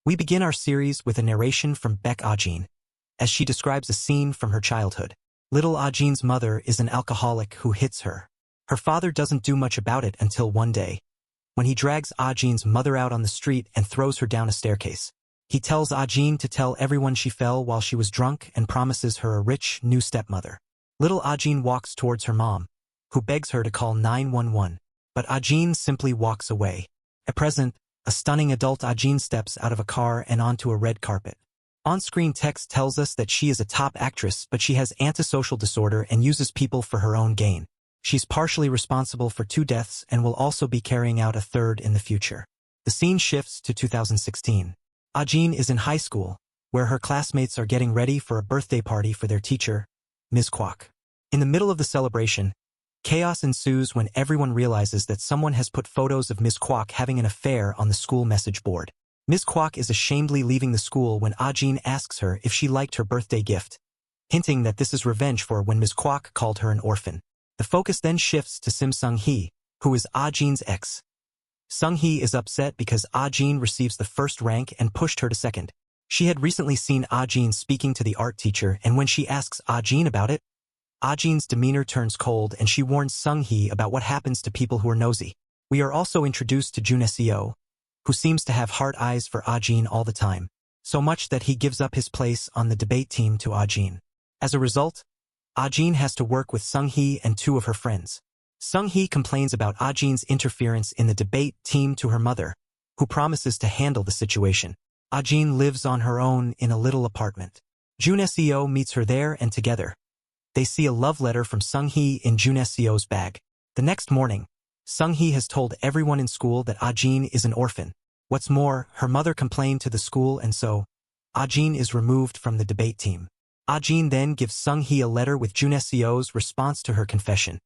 We begin our series with a narration from Beck Ajin, as she describes a scene from her childhood. Little Ajin's mother is an alcoholic who hits her. Her father doesn't do much about it until one day, when he drags Ajin's mother out on the street and throws her down a staircase. He tells Ajin to tell everyone she fell while she was drunk and promises her a rich, new stepmother. Little Ajin walks towards her mom, who begs her to call 911, but Ajin simply walks away. At present, a stunning adult Ajin steps out of a car and onto a red carpet. On-screen text tells us that she is a top actress, but she has antisocial disorder and uses people for her own gain. She's partially responsible for 2 deaths and will also be carrying out a 3rd in the future. The scene shifts to 2016. Ajin is in high school, where her classmates are getting ready for a birthday party for their teacher, Ms. Kwok. In the middle of the celebration, chaos ensues when everyone realizes that someone has put photos of Ms. Kwok having an affair on the school message board. Ms. Kwok is ashamedly leaving the school when Ajin asks her if she liked her birthday gift, hinting that this is revenge for when Ms. Kwok called her an orphan. The focus then shifts to Sim Sung-hee, who is Ajin's ex. Sung-hee is upset because Ajin receives the 1st rank and pushed her to 2nd. She had recently seen Ajin speaking to the art teacher, and when she asks Ajin about it, Ajin's demeanor turns cold and she warns Sung-hee about what happens to people who are nosy. We are also introduced to Jun Seo, who seems to have hard eyes for Ajin all the time, so much that he gives up his place on the debate team to Ajin. As a result, Ajin has to work with Sung-hee and 2 of her friends. Sung-hee complains about Ajin's interference in the debate team to her mother, who promises to handle the situation. Ajin lives on her own in a little apartment. Jun Seo meets her there, and together, they see a love letter from Sung-hee in Jun Seo's bag. The next morning, Sung-hee has told everyone in school that Ajin is an orphan. What's more, her mother complained to the school, and so Ajin is removed from the debate team. Ajin then gives Sung-hee a letter with Jun Seo's response to her confession.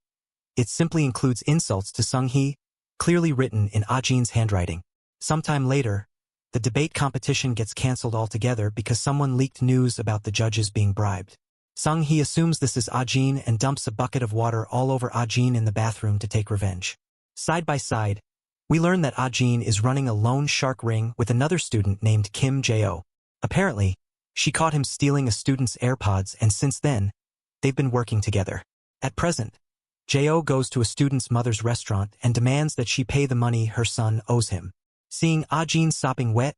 It simply includes insults to Sung-hee, clearly written in Ajin's handwriting. Sometime later, the debate competition gets cancelled altogether because someone leaked news about the judges being bribed. Sung-hee assumes this is Ajin and dumps a bucket of water all over Ajin in the bathroom to take revenge. Side by side, we learn that Ajin is running a loan shark ring with another student named Kim Jo. Apparently, she caught him stealing a student's AirPods, and since then, they've been working together. At present, Jo goes to a student's mother's restaurant and demands that she pay the money her son owes him. Seeing Ajin sopping wet,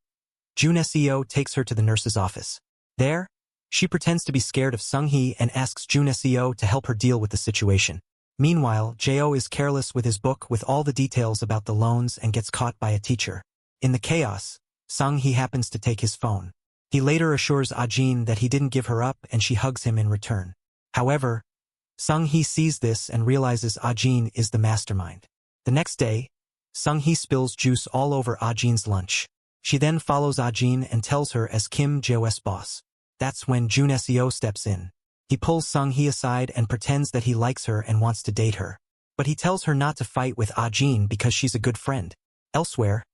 Jun Seo takes her to the nurse's office. There, she pretends to be scared of Sung-hee and asks Jun Seo to help her deal with the situation. Meanwhile, Jo is careless with his book with all the details about the loans and gets caught by a teacher. In the chaos, Sung-hee happens to take his phone. He later assures Ajin that he didn't give her up, and she hugs him in return. However, Sung-hee sees this and realizes Ajin is the mastermind. The next day, Sung-hee spills juice all over Ajin's lunch. She then follows Ajin and tells her as Kim Jo's boss. That's when Jun Seo steps in. He pulls Sung-hee aside and pretends that he likes her and wants to date her. But he tells her not to fight with Ajin because she's a good friend. Elsewhere,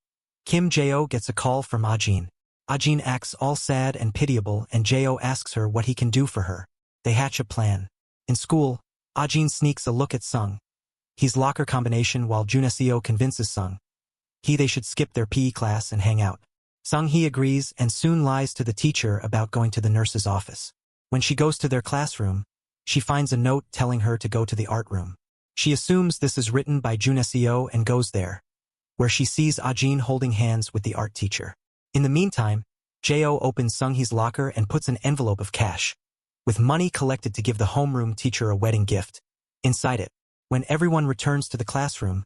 Kim Jo gets a call from Ajin. Ajin acts all sad and pitiable, and Jo asks her what he can do for her. They hatch a plan. In school, Ajin sneaks a look at Sung-hee's locker combination while Jun Seo convinces Sung-hee they should skip their PE class and hang out. Sung-hee agrees and soon lies to the teacher about going to the nurse's office. When she goes to their classroom, she finds a note telling her to go to the art room. She assumes this is written by Jun Seo and goes there, where she sees Ajin holding hands with the art teacher. In the meantime, Jo opens Sung-hee's locker and puts an envelope of cash, with money collected to give the homeroom teacher a wedding gift. Inside it, when everyone returns to the classroom,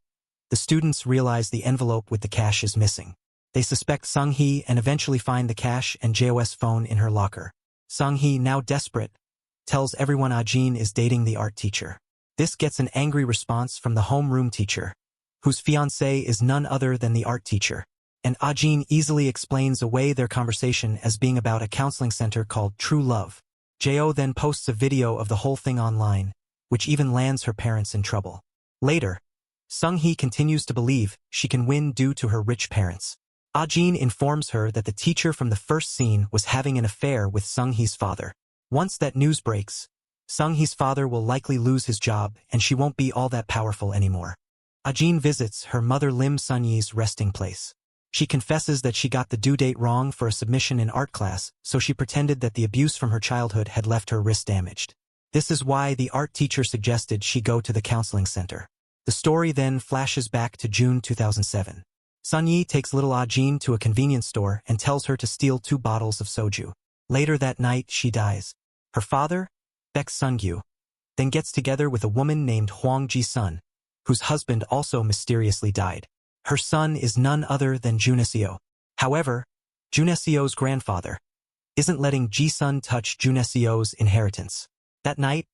the students realize the envelope with the cash is missing. They suspect Sung-hee and eventually find the cash and JO's phone in her locker. Sung-hee, now desperate, tells everyone Ajin is dating the art teacher. This gets an angry response from the homeroom teacher, whose fiancé is none other than the art teacher. And Ajin easily explains away their conversation as being about a counseling center called True Love. Jo then posts a video of the whole thing online, which even lands her parents in trouble. Later, Sung-hee continues to believe she can win due to her rich parents. Ajin informs her that the teacher from the first scene was having an affair with Sung-hee's father. Once that news breaks, Sung-hee's father will likely lose his job and she won't be all that powerful anymore. Ajin visits her mother Lim Sun-yee's resting place. She confesses that she got the due date wrong for a submission in art class, so she pretended that the abuse from her childhood had left her wrist damaged. This is why the art teacher suggested she go to the counseling center. The story then flashes back to June 2007. Sun-yi takes little Ah-jin to a convenience store and tells her to steal 2 bottles of soju. Later that night, she dies. Her father, Baek Sun-gyu, then gets together with a woman named Hwang Ji-sun, whose husband also mysteriously died. Her son is none other than Juneseo. However, Juneseo's grandfather isn't letting Ji-sun touch Juneseo's inheritance. That night,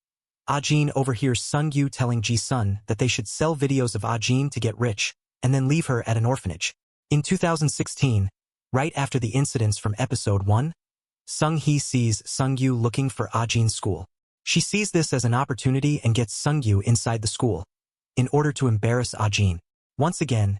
Ah-jin overhears Sun-gyu telling Ji-sun that they should sell videos of Ah-jin to get rich, and then leave her at an orphanage. In 2016, right after the incidents from episode 1, Sung-hee sees Sung-gyu looking for Ah-jin's school. She sees this as an opportunity and gets Sung-gyu inside the school, in order to embarrass Ah-jin. Once again,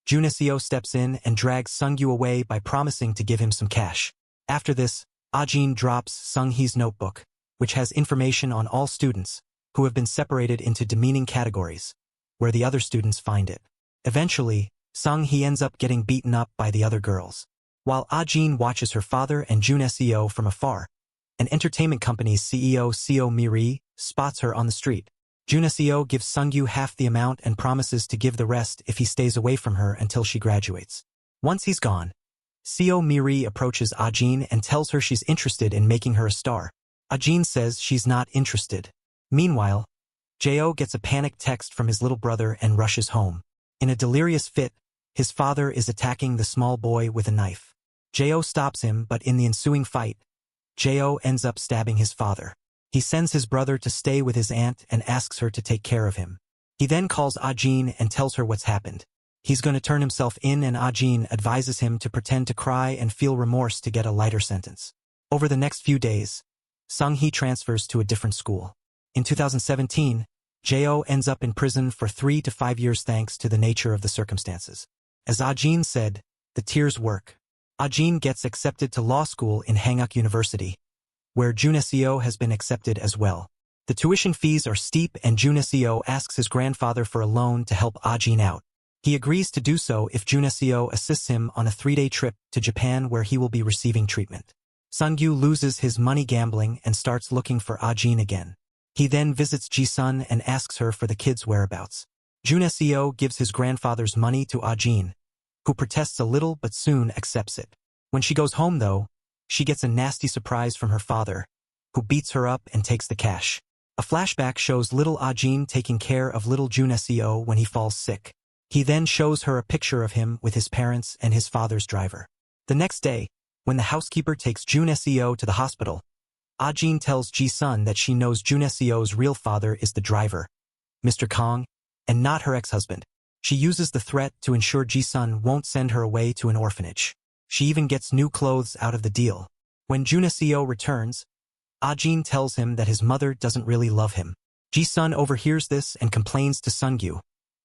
Juneseo steps in and drags Sung-gyu away by promising to give him some cash. After this, Ah-jin drops Sung-hee's notebook, which has information on all students, who have been separated into demeaning categories, where the other students find it. Eventually, Sung-hee ends up getting beaten up by the other girls. While Ah-jin watches her father and Juneseo from afar, an entertainment company's CEO Seo Mi-ri spots her on the street. Juneseo gives Sung-gyu half the amount and promises to give the rest if he stays away from her until she graduates. Once he's gone, Seo Mi-ri approaches Ah-jin and tells her she's interested in making her a star. Ah-jin says she's not interested. Meanwhile, Jae-oh gets a panicked text from his little brother and rushes home. In a delirious fit, his father is attacking the small boy with a knife. Jae-oh stops him, but in the ensuing fight, Jae-oh ends up stabbing his father. He sends his brother to stay with his aunt and asks her to take care of him. He then calls Ah-jin and tells her what's happened. He's going to turn himself in, and Ah-jin advises him to pretend to cry and feel remorse to get a lighter sentence. Over the next few days, Sung-hee transfers to a different school. In 2017, Jae-oh ends up in prison for 3 to 5 years thanks to the nature of the circumstances. As Ah-jin said, the tears work. Ah-jin gets accepted to law school in Hanguk University, where Juneseo has been accepted as well. The tuition fees are steep, and Juneseo asks his grandfather for a loan to help Ah-jin out. He agrees to do so if Juneseo assists him on a 3-day trip to Japan where he will be receiving treatment. Sung-gyu loses his money gambling and starts looking for Ah-jin again. He then visits Ji-sun and asks her for the kid's whereabouts. Juneseo gives his grandfather's money to Ah-jin, who protests a little but soon accepts it. When she goes home, though, she gets a nasty surprise from her father, who beats her up and takes the cash. A flashback shows little Ah-jin taking care of little Juneseo when he falls sick. He then shows her a picture of him with his parents and his father's driver. The next day, when the housekeeper takes Juneseo to the hospital, Ah-jin tells Ji-sun that she knows Juneseo's real father is the driver, Mr. Kong, and not her ex-husband. She uses the threat to ensure Ji-sun won't send her away to an orphanage. She even gets new clothes out of the deal. When Juneseo returns, Ah-jin tells him that his mother doesn't really love him. Ji-sun overhears this and complains to Sung-gyu,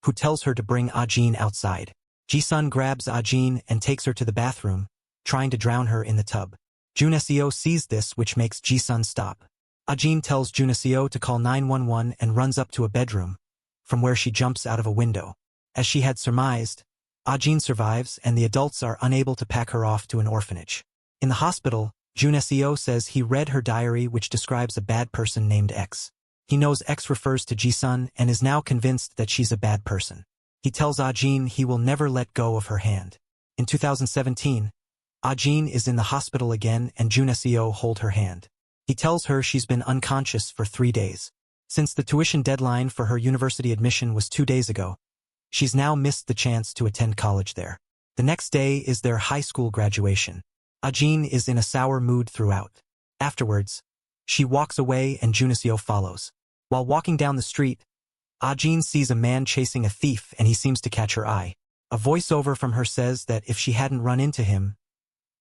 who tells her to bring Ah-jin outside. Ji-sun grabs Ah-jin and takes her to the bathroom, trying to drown her in the tub. Juneseo sees this, which makes Ji-sun stop. Ah-jin tells Juneseo to call 911 and runs up to a bedroom, from where she jumps out of a window. As she had surmised, Ah-jin survives and the adults are unable to pack her off to an orphanage. In the hospital, Juneseo says he read her diary, which describes a bad person named X. He knows X refers to Ji-sun and is now convinced that she's a bad person. He tells Ah-jin he will never let go of her hand. In 2017, Ah-jin is in the hospital again and Juneseo hold her hand. He tells her she's been unconscious for 3 days. Since the tuition deadline for her university admission was 2 days ago, she's now missed the chance to attend college there. The next day is their high school graduation. Ah-jin is in a sour mood throughout. Afterwards, she walks away and Juneseo follows. While walking down the street, Ah-jin sees a man chasing a thief and he seems to catch her eye. A voiceover from her says that if she hadn't run into him,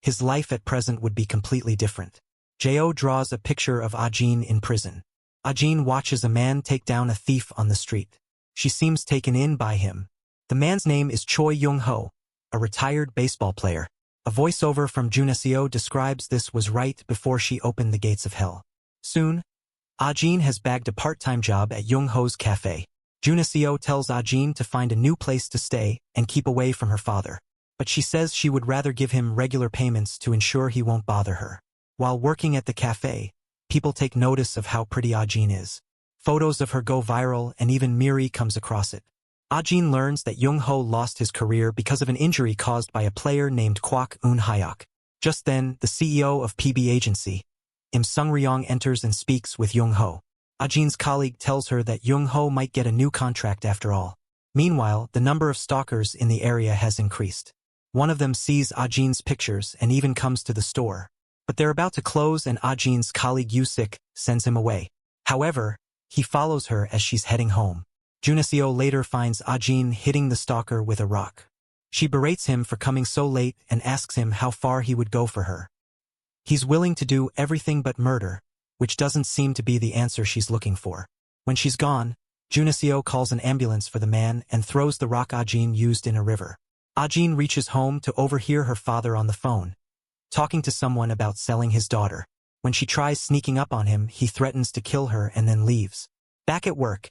his life at present would be completely different. Jae-oh draws a picture of Ah-jin in prison. Ah-jin watches a man take down a thief on the street. She seems taken in by him. The man's name is Choi Young-ho, a retired baseball player. A voiceover from Juneseo describes this was right before she opened the gates of hell. Soon, Ah-jin has bagged a part-time job at Young-ho's cafe. Juneseo tells Ah-jin to find a new place to stay and keep away from her father. but she says she would rather give him regular payments to ensure he won't bother her. While working at the cafe, people take notice of how pretty Ah-jin is. Photos of her go viral and even Miri comes across it. Ah-jin learns that Jung-ho lost his career because of an injury caused by a player named Kwak Eun-hyuk. Just then, the CEO of PB Agency, Im Sung-ryong, enters and speaks with Jung-ho. Ah-jin's colleague tells her that Jung-ho might get a new contract after all. Meanwhile, the number of stalkers in the area has increased. One of them sees Ah-jin's pictures and even comes to the store. But they're about to close and Ah-jin's colleague Yusik sends him away. However, he follows her as she's heading home. Junaseo later finds Ah-jin hitting the stalker with a rock. She berates him for coming so late and asks him how far he would go for her. He's willing to do everything but murder, which doesn't seem to be the answer she's looking for. When she's gone, Junaseo calls an ambulance for the man and throws the rock Ah-jin used in a river. Ah-jin reaches home to overhear her father on the phone, talking to someone about selling his daughter. When she tries sneaking up on him, he threatens to kill her and then leaves. Back at work,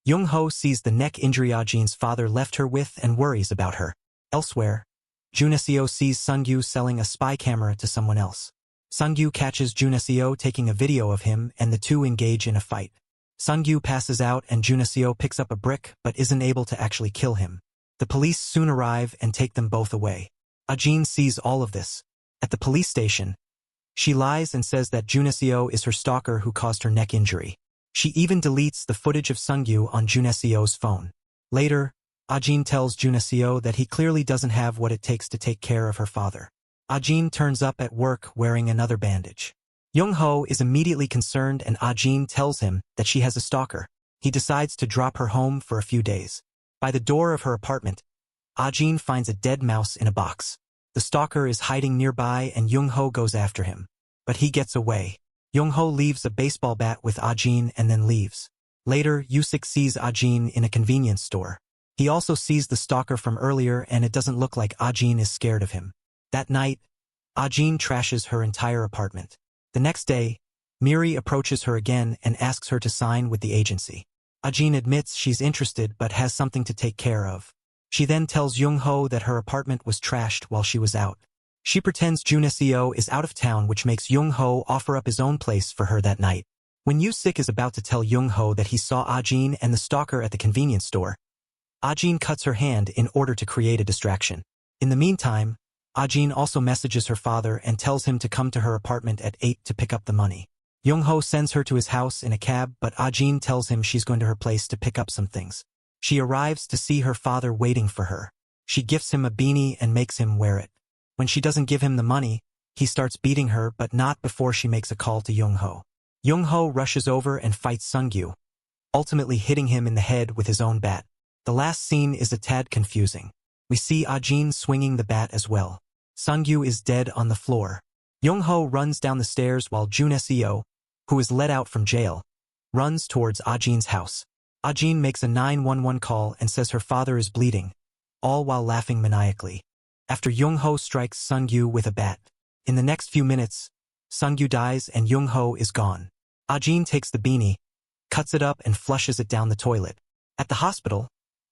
Jung-ho sees the neck injury Ah-jin's father left her with and worries about her. Elsewhere, Junaseo sees Sung-yu selling a spy camera to someone else. Sung-yu catches Junaseo taking a video of him and the two engage in a fight. Sung-yu passes out and Junaseo picks up a brick but isn't able to actually kill him. The police soon arrive and take them both away. Ah-jin sees all of this. At the police station, she lies and says that Junaseo is her stalker who caused her neck injury. She even deletes the footage of Sung-yu on Junaseo's phone. Later, Ah-jin tells Junaseo that he clearly doesn't have what it takes to take care of her father. Ah-jin turns up at work wearing another bandage. Jung-ho is immediately concerned and Ah-jin tells him that she has a stalker. He decides to drop her home for a few days. By the door of her apartment, Ah-jin finds a dead mouse in a box. The stalker is hiding nearby and Jung-ho goes after him. But he gets away. Jung-ho leaves a baseball bat with Ah-jin and then leaves. Later, Yusik sees Ah-jin in a convenience store. He also sees the stalker from earlier and it doesn't look like Ah-jin is scared of him. That night, Ah-jin trashes her entire apartment. The next day, Miri approaches her again and asks her to sign with the agency. Ah-jin admits she's interested but has something to take care of. She then tells Jung-ho that her apartment was trashed while she was out. She pretends Junaseo is out of town, which makes Jung-ho offer up his own place for her that night. When Yusik is about to tell Jung-ho that he saw Ah-jin and the stalker at the convenience store, Ah-jin cuts her hand in order to create a distraction. In the meantime, Ah-jin also messages her father and tells him to come to her apartment at 8 to pick up the money. Jung-ho sends her to his house in a cab, but Ah-jin tells him she's going to her place to pick up some things. She arrives to see her father waiting for her. She gifts him a beanie and makes him wear it. When she doesn't give him the money, he starts beating her but not before she makes a call to Jung-ho. Jung-ho rushes over and fights Sung-yu, ultimately hitting him in the head with his own bat. The last scene is a tad confusing. We see Ah-jin swinging the bat as well. Sung-yu is dead on the floor. Jung-ho runs down the stairs while Junaseo, who is let out from jail, runs towards Ah-jin's house. Ah-jin makes a 911 call and says her father is bleeding, all while laughing maniacally. After Jung-ho strikes Sung-yu with a bat. In the next few minutes, Sung-yu dies and Jung-ho is gone. Ah-jin takes the beanie, cuts it up and flushes it down the toilet. At the hospital,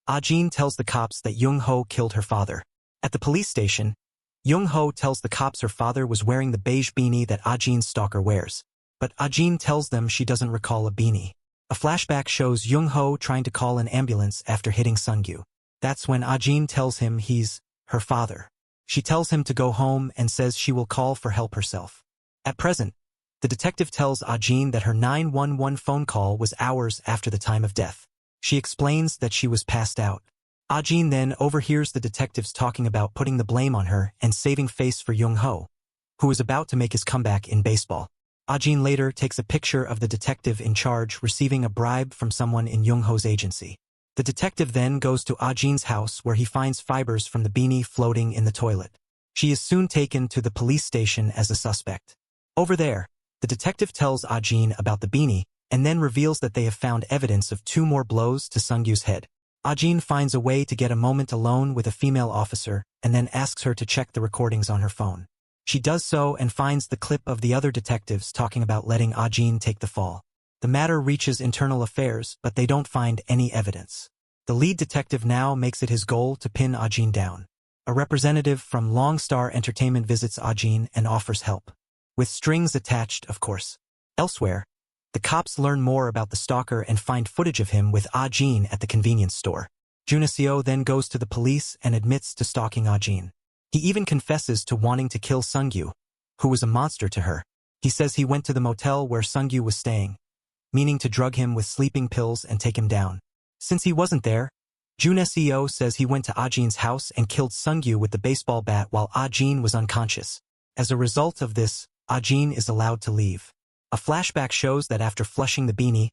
Ah-jin tells the cops that Jung-ho killed her father. At the police station, Jung-ho tells the cops her father was wearing the beige beanie that Ah-jin's stalker wears. But Ah-jin tells them she doesn't recall a beanie. A flashback shows Jung-ho trying to call an ambulance after hitting Sung-yu. That's when Ah-jin tells him he's her father. She tells him to go home and says she will call for help herself. At present, the detective tells Ah-jin that her 911 phone call was hours after the time of death. She explains that she was passed out. Ah-jin then overhears the detectives talking about putting the blame on her and saving face for Jung-ho, who is about to make his comeback in baseball. Ah-jin later takes a picture of the detective in charge receiving a bribe from someone in Jung-ho's agency. The detective then goes to Ah-jin's house where he finds fibers from the beanie floating in the toilet. She is soon taken to the police station as a suspect. Over there, the detective tells Ah-jin about the beanie and then reveals that they have found evidence of 2 more blows to Sung-yu's head. Ah-jin finds a way to get a moment alone with a female officer and then asks her to check the recordings on her phone. She does so and finds the clip of the other detectives talking about letting Ah-jin take the fall. The matter reaches internal affairs, but they don't find any evidence. The lead detective now makes it his goal to pin Ah-jin down. A representative from Longstar Entertainment visits Ajin and offers help. With strings attached, of course. Elsewhere, the cops learn more about the stalker and find footage of him with Ajin at the convenience store. Junaseo then goes to the police and admits to stalking Ajin. He even confesses to wanting to kill Sungyu, who was a monster to her. He says he went to the motel where Sungyu was staying, meaning to drug him with sleeping pills and take him down. Since he wasn't there, Junaseo says he went to Ajin's house and killed Sungyu with the baseball bat while Ajin was unconscious. As a result of this, Ajin is allowed to leave. A flashback shows that after flushing the beanie,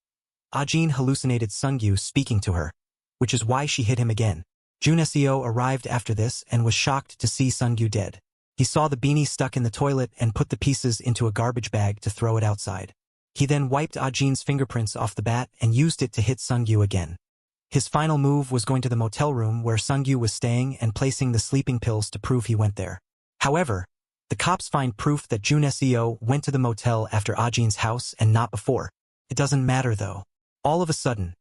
Ajin hallucinated Sungyu speaking to her, which is why she hit him again. Junaseo arrived after this and was shocked to see Sungyu dead. He saw the beanie stuck in the toilet and put the pieces into a garbage bag to throw it outside. He then wiped Ajin's fingerprints off the bat and used it to hit Sungyu again. His final move was going to the motel room where Sungyu was staying and placing the sleeping pills to prove he went there. However, the cops find proof that Junaseo went to the motel after Ajin's house and not before. It doesn't matter though. All of a sudden,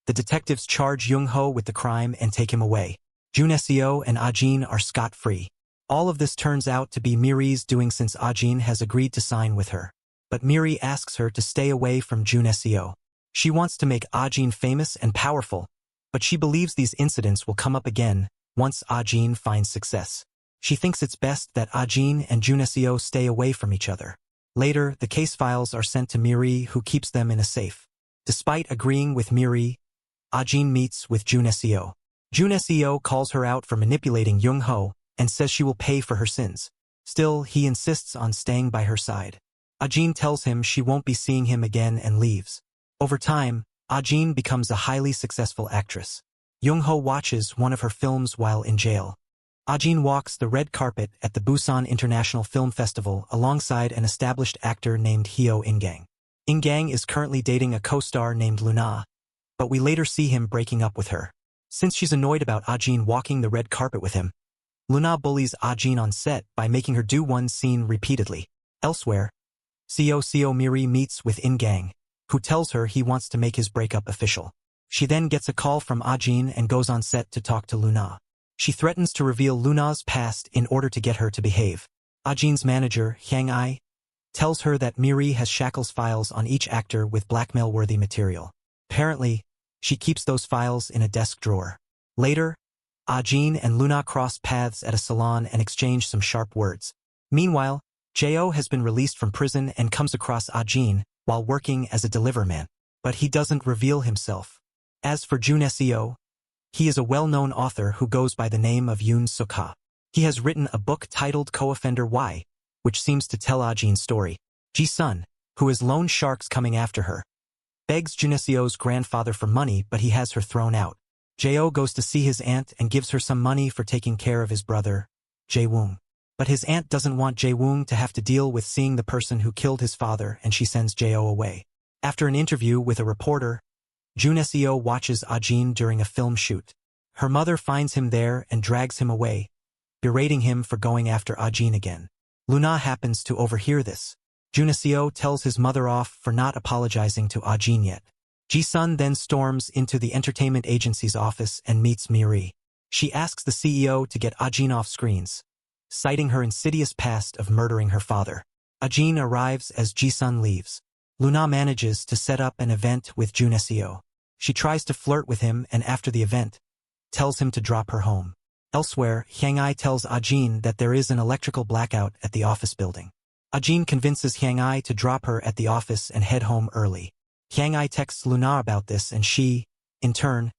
the detectives charge Jung-ho with the crime and take him away. Junaseo and Ajin are scot-free. All of this turns out to be Miri's doing since Ajin has agreed to sign with her. But Miri asks her to stay away from Junaseo. She wants to make Ajin famous and powerful, but she believes these incidents will come up again once Ajin finds success. She thinks it's best that Ajin and Junaseo stay away from each other. Later, the case files are sent to Miri, who keeps them in a safe. Despite agreeing with Miri, Ajin meets with Junaseo. Junaseo calls her out for manipulating Jung-ho and says she will pay for her sins. Still, he insists on staying by her side. Ajin tells him she won't be seeing him again and leaves. Over time, Ajin becomes a highly successful actress. Jung-ho watches one of her films while in jail. Ajin walks the red carpet at the Busan International Film Festival alongside an established actor named Hyo In-gang. In-gang is currently dating a co-star named Luna, but we later see him breaking up with her. Since she's annoyed about Ajin walking the red carpet with him, Luna bullies Ajin on set by making her do one scene repeatedly. Elsewhere, Seo Miri meets with In-gang, who tells her he wants to make his breakup official. She then gets a call from Ajin and goes on set to talk to Luna. She threatens to reveal Luna's past in order to get her to behave. Ajin's manager, Hyang-ai, tells her that Miri has shackles files on each actor with blackmail-worthy material. Apparently, she keeps those files in a desk drawer. Later, Ajin and Luna cross paths at a salon and exchange some sharp words. Meanwhile, Jo has been released from prison and comes across Ajin while working as a deliverman, but he doesn't reveal himself. As for Junaseo, he is a well-known author who goes by the name of Yoon Suk-ha. He has written a book titled Co-Offender Y, which seems to tell Ajin's story. Ji-sun, who is loan sharks coming after her, begs Junaseo's grandfather for money, but he has her thrown out. Jo goes to see his aunt and gives her some money for taking care of his brother, Jae-woong. But his aunt doesn't want Jae-woong to have to deal with seeing the person who killed his father, and she sends Jo away. After an interview with a reporter, Junaseo watches Ajin during a film shoot. Her mother finds him there and drags him away, berating him for going after Ajin again. Luna happens to overhear this. Junaseo tells his mother off for not apologizing to Ajin yet. Ji-sun then storms into the entertainment agency's office and meets Miri. She asks the CEO to get Ajin off screens, citing her insidious past of murdering her father. Ajin arrives as Ji-sun leaves. Luna manages to set up an event with Junaseo. She tries to flirt with him and after the event, tells him to drop her home. Elsewhere, Hyang-ai tells Ajin that there is an electrical blackout at the office building. Ajin convinces Hyang-ai to drop her at the office and head home early. Hyang-ai texts Luna about this and she, in turn,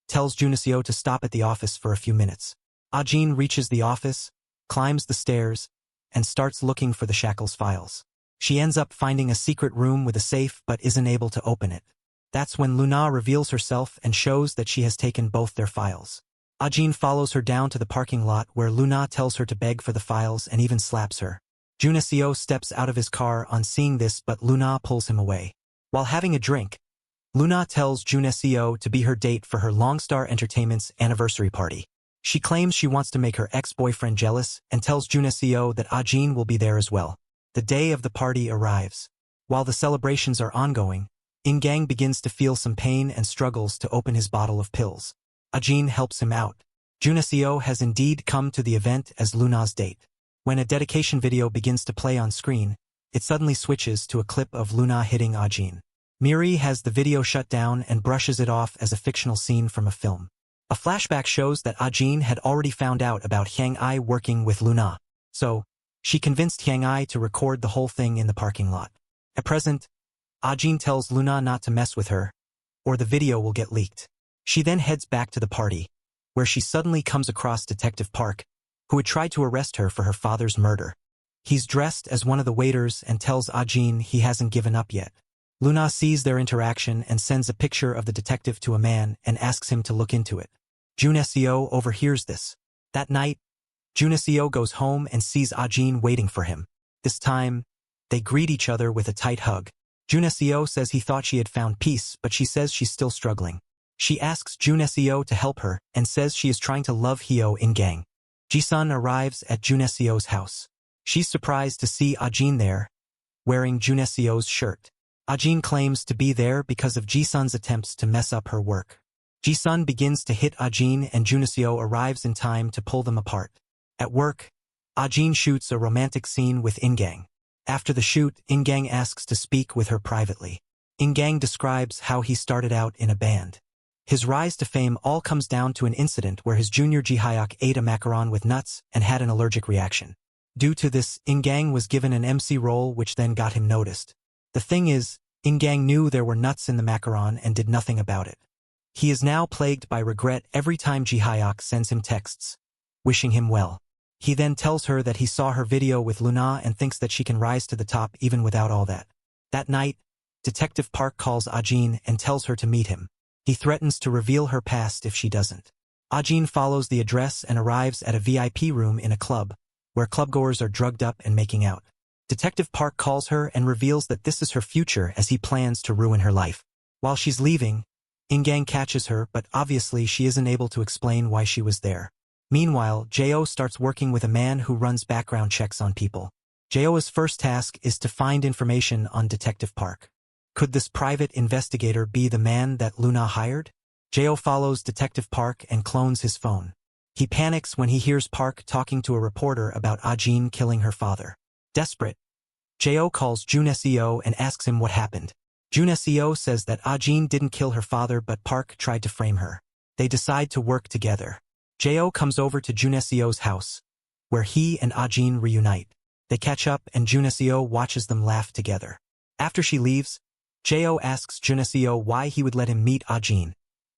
tells Junaseo to stop at the office for a few minutes. Ajin reaches the office, climbs the stairs, and starts looking for the shackles files. She ends up finding a secret room with a safe but isn't able to open it. That's when Luna reveals herself and shows that she has taken both their files. Ajin follows her down to the parking lot where Luna tells her to beg for the files and even slaps her. Junaseo steps out of his car on seeing this, but Luna pulls him away. While having a drink, Luna tells Junaseo to be her date for her Longstar Entertainment's anniversary party. She claims she wants to make her ex-boyfriend jealous and tells Junaseo that Ajin will be there as well. The day of the party arrives. While the celebrations are ongoing, In-gang begins to feel some pain and struggles to open his bottle of pills. Ajin helps him out. Junaseo has indeed come to the event as Luna's date. When a dedication video begins to play on screen, it suddenly switches to a clip of Luna hitting Ajin. Miri has the video shut down and brushes it off as a fictional scene from a film. A flashback shows that Ajin had already found out about Hyang Ai working with Luna, so she convinced Hyang Ai to record the whole thing in the parking lot. At present, Ajin tells Luna not to mess with her, or the video will get leaked. She then heads back to the party, where she suddenly comes across Detective Park, who had tried to arrest her for her father's murder. He's dressed as one of the waiters and tells Ajin he hasn't given up yet. Luna sees their interaction and sends a picture of the detective to a man and asks him to look into it. Junaseo overhears this. That night, Junaseo goes home and sees Ajin waiting for him. This time, they greet each other with a tight hug. Junaseo says he thought she had found peace, but she says she's still struggling. She asks Junaseo to help her and says she is trying to love Hyo in gang. Ji-sun arrives at Junaseo's house. She's surprised to see Ajin there, wearing Junaseo's shirt. Ajin claims to be there because of Ji-sun's attempts to mess up her work. Ji-sun begins to hit Ajin and Junaseo arrives in time to pull them apart. At work, Ajin shoots a romantic scene with In-gang. After the shoot, In-gang asks to speak with her privately. In-gang describes how he started out in a band. His rise to fame all comes down to an incident where his junior Ji-hyuk ate a macaron with nuts and had an allergic reaction. Due to this, In-gang was given an MC role which then got him noticed. The thing is, In-gang knew there were nuts in the macaron and did nothing about it. He is now plagued by regret every time Ji-hyuk sends him texts, wishing him well. He then tells her that he saw her video with Luna and thinks that she can rise to the top even without all that. That night, Detective Park calls Ajin and tells her to meet him. He threatens to reveal her past if she doesn't. Ajin follows the address and arrives at a VIP room in a club, where clubgoers are drugged up and making out. Detective Park calls her and reveals that this is her future as he plans to ruin her life. While she's leaving, In-gang catches her, but obviously she isn't able to explain why she was there. Meanwhile, Jo starts working with a man who runs background checks on people. Jo's first task is to find information on Detective Park. Could this private investigator be the man that Luna hired? Jo follows Detective Park and clones his phone. He panics when he hears Park talking to a reporter about Ajin killing her father. Desperate, Jo calls Junaseo and asks him what happened. Junaseo says that Ajin didn't kill her father but Park tried to frame her. They decide to work together. Jo comes over to Junaseo's house, where he and Ajin reunite. They catch up and Junaseo watches them laugh together. After she leaves, Jo asks Junaseo why he would let him meet Ajin,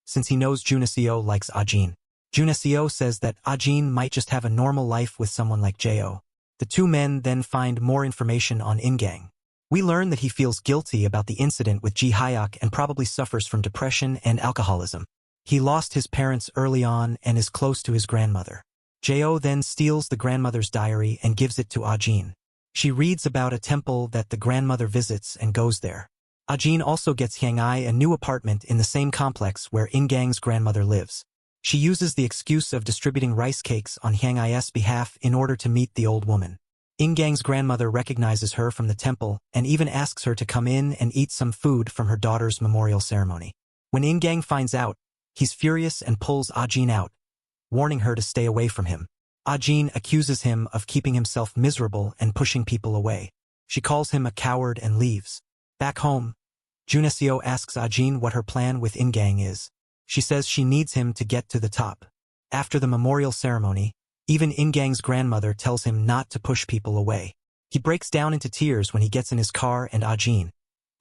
since he knows Junaseo likes Ajin. Junaseo says that Ajin might just have a normal life with someone like Jo. The two men then find more information on In-gang. We learn that he feels guilty about the incident with Ji-hyuk and probably suffers from depression and alcoholism. He lost his parents early on and is close to his grandmother. Jo then steals the grandmother's diary and gives it to Ajin. She reads about a temple that the grandmother visits and goes there. Ajin also gets Hyang Ai a new apartment in the same complex where In-gang's grandmother lives. She uses the excuse of distributing rice cakes on Hyang Ai's behalf in order to meet the old woman. In-gang's grandmother recognizes her from the temple and even asks her to come in and eat some food from her daughter's memorial ceremony. When In-gang finds out, he's furious and pulls Ajin out, warning her to stay away from him. Ajin accuses him of keeping himself miserable and pushing people away. She calls him a coward and leaves. Back home, Junaseo asks Ajin what her plan with In-gang is. She says she needs him to get to the top. After the memorial ceremony, even In-gang's grandmother tells him not to push people away. He breaks down into tears when he gets in his car and Ajin,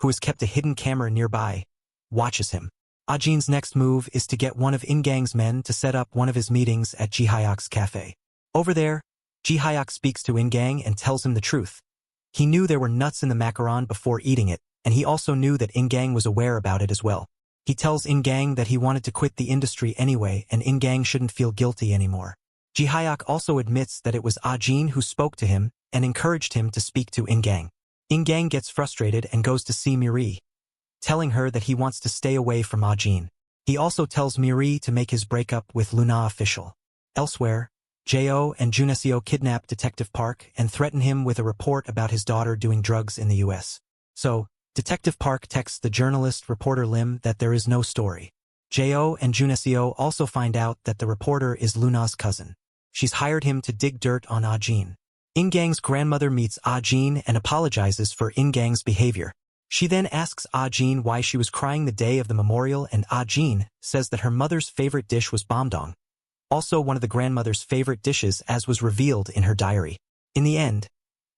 who has kept a hidden camera nearby, watches him. Ajin's next move is to get one of In-gang's men to set up one of his meetings at Ji-hyuk's cafe. Over there, Ji-hyuk speaks to In-gang and tells him the truth. He knew there were nuts in the macaron before eating it, and he also knew that In-gang was aware about it as well. He tells In-gang that he wanted to quit the industry anyway and In-gang shouldn't feel guilty anymore. Ji-hyuk also admits that it was Ajin who spoke to him and encouraged him to speak to In-gang. In-gang gets frustrated and goes to see Miri, telling her that he wants to stay away from Ajin. He also tells Miri to make his breakup with Luna official. Elsewhere, Jo and Junaseo kidnap Detective Park and threaten him with a report about his daughter doing drugs in the US. So, Detective Park texts the journalist reporter Lim that there is no story. Jo and Junaseo also find out that the reporter is Luna's cousin. She's hired him to dig dirt on Ajin. In-gang's grandmother meets Ajin and apologizes for In-gang's behavior. She then asks Ajin why she was crying the day of the memorial, and Ajin says that her mother's favorite dish was bomdong, also one of the grandmother's favorite dishes, as was revealed in her diary. In the end,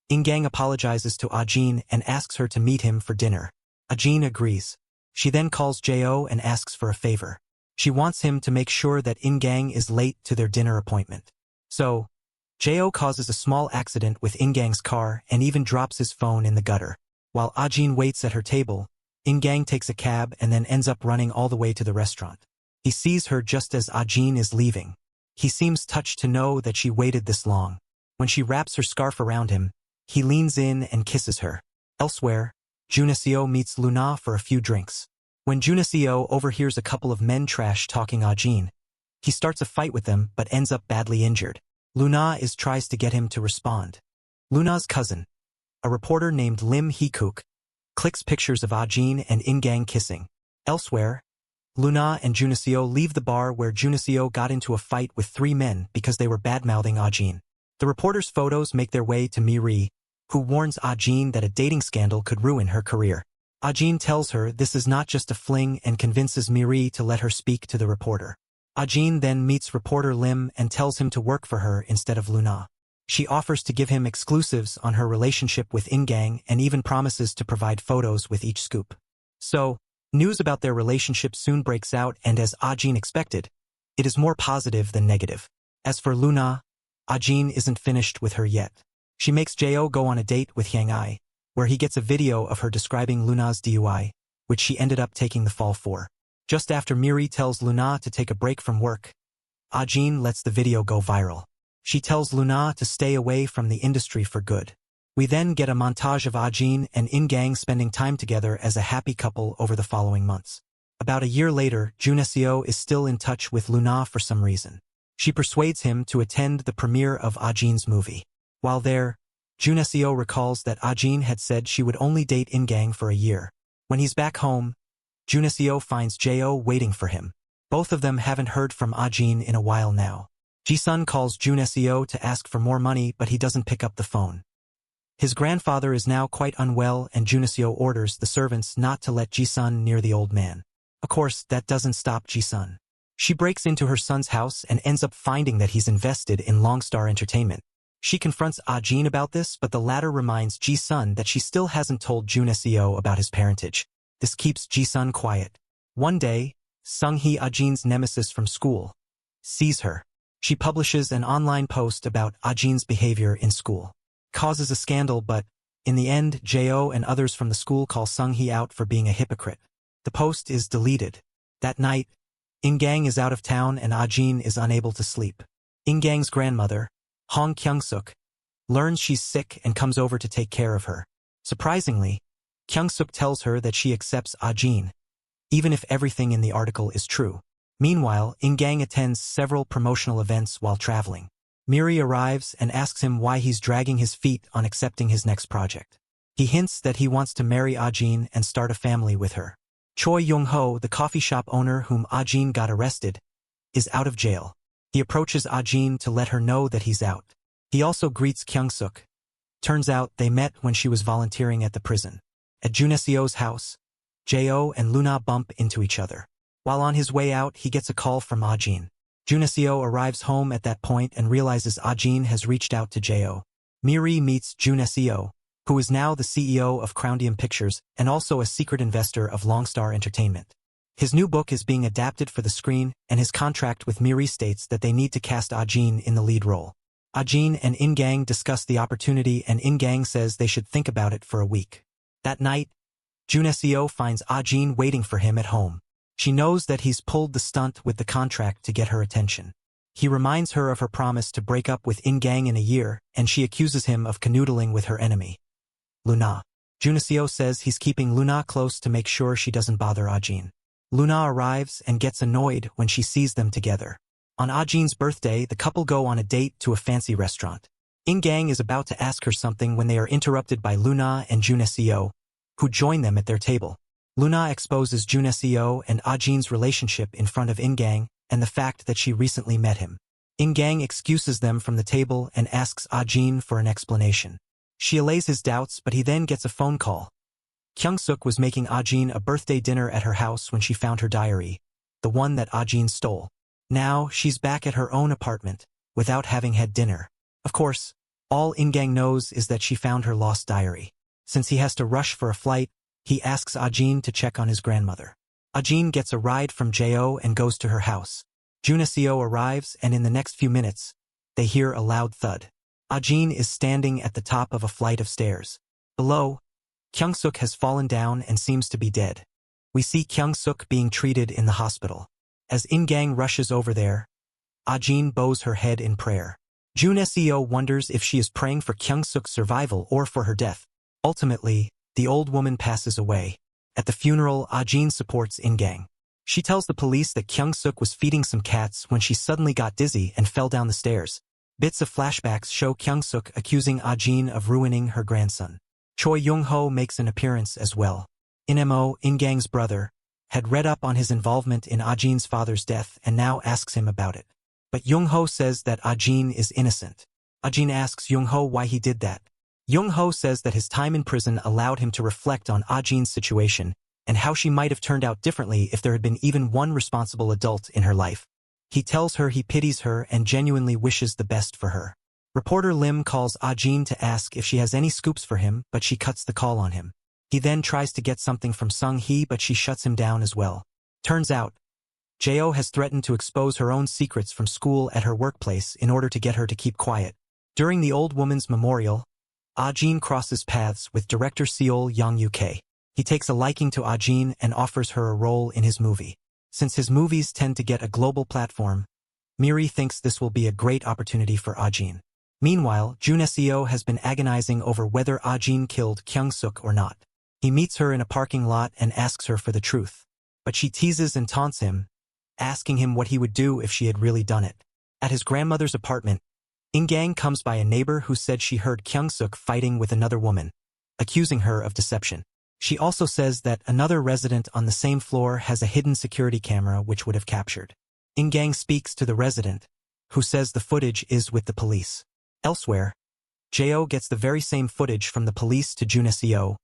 In-gang apologizes to Ajin and asks her to meet him for dinner. Ajin agrees. She then calls Jo and asks for a favor. She wants him to make sure that In-gang is late to their dinner appointment. So, Jo causes a small accident with In-gang's car and even drops his phone in the gutter. While Ajin waits at her table, In-gang takes a cab and then ends up running all the way to the restaurant. He sees her just as Ajin is leaving. He seems touched to know that she waited this long. When she wraps her scarf around him, he leans in and kisses her. Elsewhere, Junaseo meets Luna for a few drinks. When Junaseo overhears a couple of men trash-talking Ajin, he starts a fight with them but ends up badly injured. Luna tries to get him to respond. Luna's cousin, a reporter named Lim Hee-kook, clicks pictures of Ajin and In-gang kissing. Elsewhere, Luna and Junaseo leave the bar where Junaseo got into a fight with 3 men because they were bad-mouthing Ajin. The reporter's photos make their way to Miri, who warns Ajin that a dating scandal could ruin her career. Ajin tells her this is not just a fling and convinces Miri to let her speak to the reporter. Ajin then meets reporter Lim and tells him to work for her instead of Luna. She offers to give him exclusives on her relationship with In-gang and even promises to provide photos with each scoop. So, news about their relationship soon breaks out, and as Ajin expected, it is more positive than negative. As for Luna, Ajin isn't finished with her yet. She makes Jo go on a date with Hyang Ai, where he gets a video of her describing Luna's DUI, which she ended up taking the fall for. Just after Miri tells Luna to take a break from work, Ajin lets the video go viral. She tells Luna to stay away from the industry for good. We then get a montage of Ajin and In-gang spending time together as a happy couple over the following months. About a year later, Junaseo is still in touch with Luna for some reason. She persuades him to attend the premiere of Ajin's movie. While there, Junaseo recalls that Ajin had said she would only date In-gang for a year. When he's back home, Junaseo finds Jo waiting for him. Both of them haven't heard from Ajin in a while now. Ji-sun calls Junaseo to ask for more money, but he doesn't pick up the phone. His grandfather is now quite unwell, and Junaseo orders the servants not to let Ji-sun near the old man. Of course, that doesn't stop Ji-sun. She breaks into her son's house and ends up finding that he's invested in Longstar Entertainment. She confronts Ajin about this, but the latter reminds Ji-sun that she still hasn't told Junaseo about his parentage. This keeps Ji-sun quiet. One day, Sung-hee, Ajin's nemesis from school, sees her. She publishes an online post about Ajin's behavior in school. Causes a scandal, but, in the end, Jo and others from the school call Sung-hee out for being a hypocrite. The post is deleted. That night, In-gang is out of town and Ajin is unable to sleep. In-gang's grandmother, Hong Kyung-suk, learns she's sick and comes over to take care of her. Surprisingly, Kyung-suk tells her that she accepts Ajin, even if everything in the article is true. Meanwhile, In-gang attends several promotional events while traveling. Miri arrives and asks him why he's dragging his feet on accepting his next project. He hints that he wants to marry Ajin and start a family with her. Choi Young-ho, the coffee shop owner whom Ajin got arrested, is out of jail. He approaches Ajin to let her know that he's out. He also greets Kyung-suk. Turns out they met when she was volunteering at the prison. At Junaseo's house, Jo and Luna bump into each other. While on his way out, he gets a call from Ajin. Junaseo arrives home at that point and realizes Ajin has reached out to Jo. Miri meets Junaseo, who is now the CEO of Crowndium Pictures and also a secret investor of Longstar Entertainment. His new book is being adapted for the screen, and his contract with Miri states that they need to cast Ajin in the lead role. Ajin and In-gang discuss the opportunity, and In-gang says they should think about it for a week. That night, Junaseo finds Ajin waiting for him at home. She knows that he's pulled the stunt with the contract to get her attention. He reminds her of her promise to break up with In-gang in a year, and she accuses him of canoodling with her enemy, Luna. Junaseo says he's keeping Luna close to make sure she doesn't bother Ajin. Luna arrives and gets annoyed when she sees them together. On Ajin's birthday, the couple go on a date to a fancy restaurant. In-gang is about to ask her something when they are interrupted by Luna and Junaseo, who join them at their table. Luna exposes Jun Seo and Ajin's relationship in front of Ingang and the fact that she recently met him. Ingang excuses them from the table and asks Ajin for an explanation. She allays his doubts, but he then gets a phone call. Kyung-suk was making Ajin a birthday dinner at her house when she found her diary, the one that Ajin stole. Now, she's back at her own apartment, without having had dinner. Of course, all Ingang knows is that she found her lost diary. Since he has to rush for a flight, he asks Ajin to check on his grandmother. Ajin gets a ride from Jo and goes to her house. Jun Seo arrives, and in the next few minutes, they hear a loud thud. Ajin is standing at the top of a flight of stairs. Below, Kyung-suk has fallen down and seems to be dead. We see Kyung-suk being treated in the hospital. As Ingang rushes over there, Ajin bows her head in prayer. Jun Seo wonders if she is praying for Kyung-suk's survival or for her death. Ultimately, the old woman passes away. At the funeral, Ajin supports Ingang. She tells the police that Kyung-suk was feeding some cats when she suddenly got dizzy and fell down the stairs. Bits of flashbacks show Kyung-suk accusing Ajin of ruining her grandson. Choi Young-ho makes an appearance as well. In-mo, Ingang's brother, had read up on his involvement in Ajin's father's death and now asks him about it. But Young-ho says that Ajin is innocent. Ajin asks Young-ho why he did that. Young-ho says that his time in prison allowed him to reflect on Ajin's situation and how she might have turned out differently if there had been even one responsible adult in her life. He tells her he pities her and genuinely wishes the best for her. Reporter Lim calls Ajin to ask if she has any scoops for him, but she cuts the call on him. He then tries to get something from Sung-hee, but she shuts him down as well. Turns out, Jo has threatened to expose her own secrets from school at her workplace in order to get her to keep quiet. During the old woman's memorial, Ajin crosses paths with director Seol Young-uk. He takes a liking to Ajin and offers her a role in his movie. Since his movies tend to get a global platform, Miri thinks this will be a great opportunity for Ajin. Meanwhile, Jun Seo has been agonizing over whether Ajin killed Kyung-suk or not. He meets her in a parking lot and asks her for the truth. But she teases and taunts him, asking him what he would do if she had really done it. At his grandmother's apartment, Ingang comes by a neighbor who said she heard Kyung-suk fighting with another woman, accusing her of deception. She also says that another resident on the same floor has a hidden security camera which would have captured. Ingang speaks to the resident, who says the footage is with the police. Elsewhere, Jo gets the very same footage from the police to Jun Seo,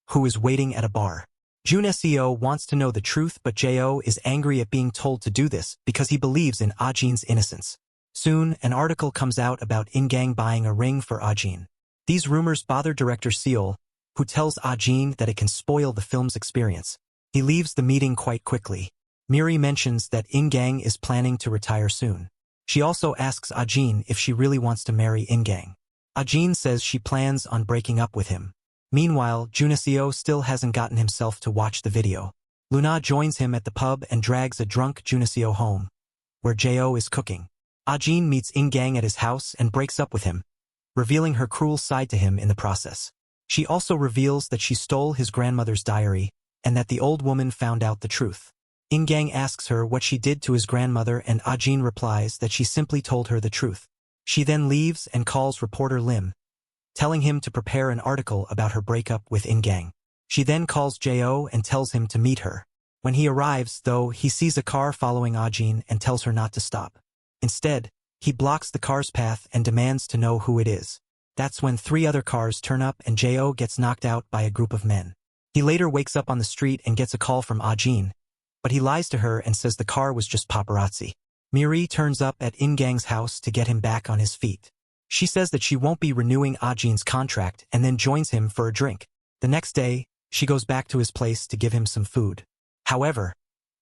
who is waiting at a bar. Jun Seo wants to know the truth, but Jo is angry at being told to do this because he believes in Ajin's innocence. Soon, an article comes out about Ingang buying a ring for Ajin. These rumors bother director Seol, who tells Ajin that it can spoil the film's experience. He leaves the meeting quite quickly. Miri mentions that Ingang is planning to retire soon. She also asks Ajin if she really wants to marry Ingang. Ajin says she plans on breaking up with him. Meanwhile, Jun Seo still hasn't gotten himself to watch the video. Luna joins him at the pub and drags a drunk Jun Seo home, where Jo is cooking. Ajin meets Ingang at his house and breaks up with him, revealing her cruel side to him in the process. She also reveals that she stole his grandmother's diary and that the old woman found out the truth. Ingang asks her what she did to his grandmother and Ajin replies that she simply told her the truth. She then leaves and calls reporter Lim, telling him to prepare an article about her breakup with Ingang. She then calls Jo and tells him to meet her. When he arrives, though, he sees a car following Ajin and tells her not to stop. Instead, he blocks the car's path and demands to know who it is. That's when 3 other cars turn up and Jo gets knocked out by a group of men. He later wakes up on the street and gets a call from Ajin, but he lies to her and says the car was just paparazzi. Miri turns up at Ingang's house to get him back on his feet. She says that she won't be renewing Ajin's contract and then joins him for a drink. The next day, she goes back to his place to give him some food. However,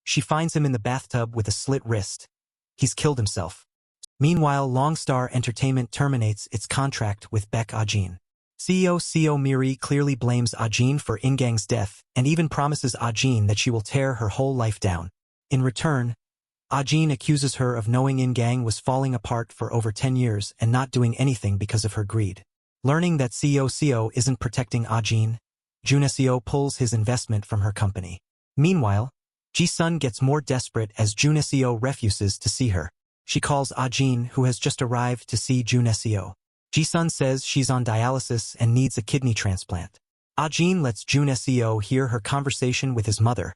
she finds him in the bathtub with a slit wrist. He's killed himself. Meanwhile, Longstar Entertainment terminates its contract with Baek Ajin. CEO Seo Miri clearly blames Ajin for Ingang's death and even promises Ajin that she will tear her whole life down. In return, Ajin accuses her of knowing Ingang was falling apart for over 10 years and not doing anything because of her greed. Learning that CEO Seo isn't protecting Ajin, Jun Seo pulls his investment from her company. Meanwhile, Ji-sun gets more desperate as Jun Seo refuses to see her. She calls Ajin, who has just arrived, to see Jun Seo. Ji-sun says she's on dialysis and needs a kidney transplant. Jin lets Jun Seo hear her conversation with his mother,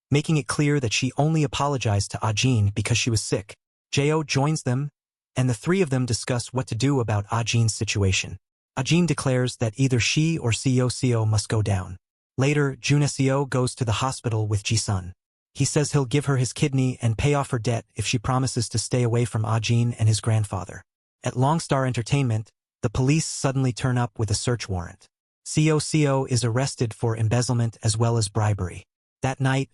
making it clear that she only apologized to Jin because she was sick. Jo joins them, and the three of them discuss what to do about Jin's situation. Jin declares that either she or Seo must go down. Later, Jun Seo goes to the hospital with Ji-sun. He says he'll give her his kidney and pay off her debt if she promises to stay away from Jin and his grandfather. At Longstar Entertainment, the police suddenly turn up with a search warrant. Seo is arrested for embezzlement as well as bribery. That night,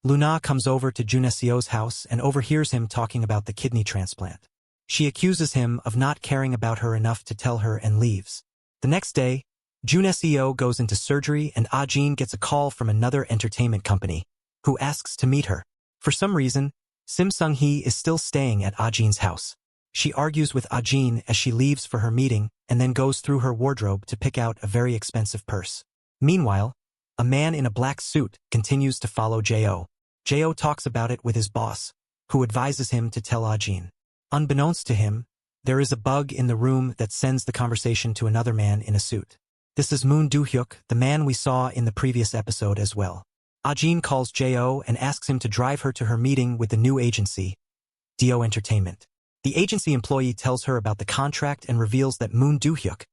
Luna comes over to Jun Seo's house and overhears him talking about the kidney transplant. She accuses him of not caring about her enough to tell her and leaves. The next day, Jun Seo goes into surgery and Jin gets a call from another entertainment company, who asks to meet her. For some reason, Sim Sung-hee is still staying at Jin's house. She argues with Jin as she leaves for her meeting and then goes through her wardrobe to pick out a very expensive purse. Meanwhile, a man in a black suit continues to follow Jo. Jo talks about it with his boss, who advises him to tell Jin. Unbeknownst to him, there is a bug in the room that sends the conversation to another man in a suit. This is Moon Do-hyuk, the man we saw in the previous episode as well. Jin calls Jo and asks him to drive her to her meeting with the new agency, Do Entertainment. The agency employee tells her about the contract and reveals that Moon Do-hyuk,